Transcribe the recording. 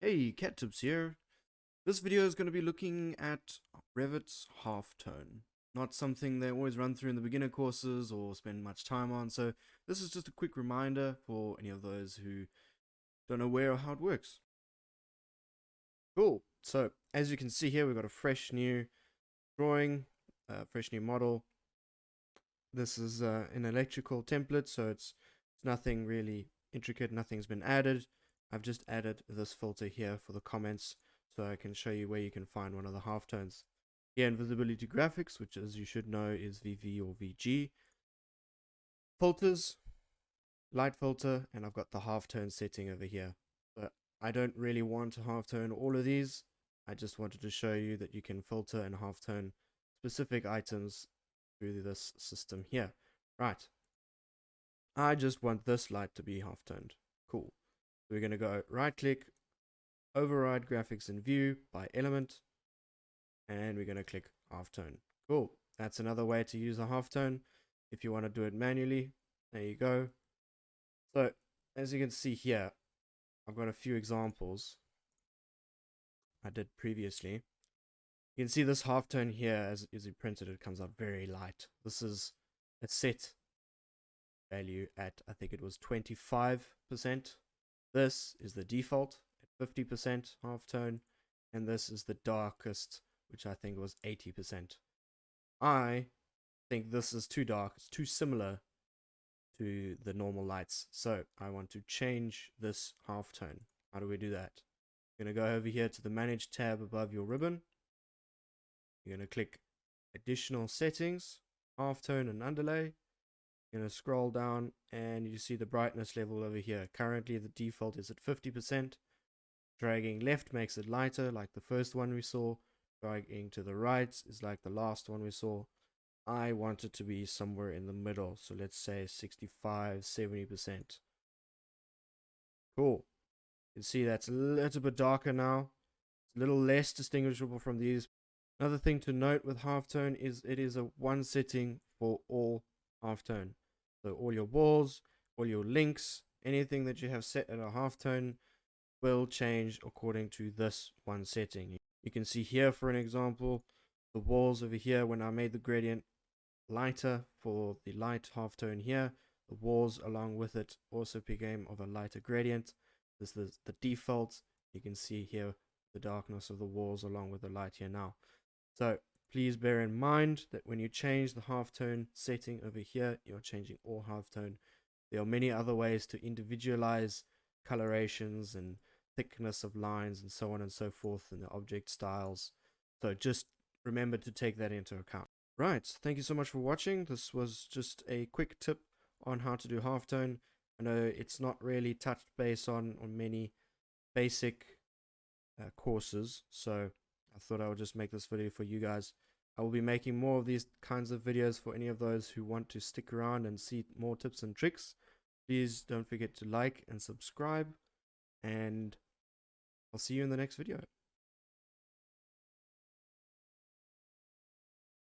Hey, Cat Tips here. This video is going to be looking at Revit Halftone. Not something they always run through in the beginner courses or spend much time on, so this is just a quick reminder for any of those who don't know where or how it works. Cool. So, as you can see here, we've got a fresh new drawing, fresh new model. This is an electrical template, so it's nothing really intricate, nothing's been added. I've just added this filter here for the comments so I can show you where you can find one of the halftones. Here in visibility graphics, which as you should know is VV or VG. Filters, light filter, and I've got the halftone setting over here. But I don't really want to halftone all of these. I just wanted to show you that you can filter and halftone specific items through this system here. Right. I just want this light to be halftoned. Cool. We're going to go right click, override graphics in view by element, and we're going to click halftone. Cool. That's another way to use a halftone. If you want to do it manually, there you go. So as you can see here, I've got a few examples I did previously. You can see this halftone here, as you printed it, comes out very light. This is a set value at, I think it was 25%. This is the default at 50% halftone, and this is the darkest, which I think was 80%. I think this is too dark, it's too similar to the normal lights, so I want to change this halftone. How do we do that? You're going to go over here to the Manage tab above your ribbon. You're going to click Additional Settings, Halftone and Underlay. You're going to scroll down and you see the brightness level over here. Currently the default is at 50%. Dragging left makes it lighter, like the first one we saw. Dragging to the right is like the last one we saw. I want it to be somewhere in the middle, so let's say 65-70%. Cool. You can see that's a little bit darker now. It's a little less distinguishable from these. Another thing to note with halftone is it is a one setting for all halftone. So all your walls, all your links, anything that you have set at a halftone will change according to this one setting. You can see here, for an example, the walls over here, when I made the gradient lighter for the light halftone here, the walls along with it also became of a lighter gradient. This is the default. You can see here the darkness of the walls along with the light here now. So please bear in mind that when you change the halftone setting over here, you're changing all halftone. There are many other ways to individualize colorations and thickness of lines and so on and so forth in the object styles. So just remember to take that into account. Right, thank you so much for watching. This was just a quick tip on how to do halftone. I know it's not really touched base on many basic courses, so I thought I would just make this video for you guys. I will be making more of these kinds of videos for any of those who want to stick around and see more tips and tricks. Please don't forget to like and subscribe, and I'll see you in the next video.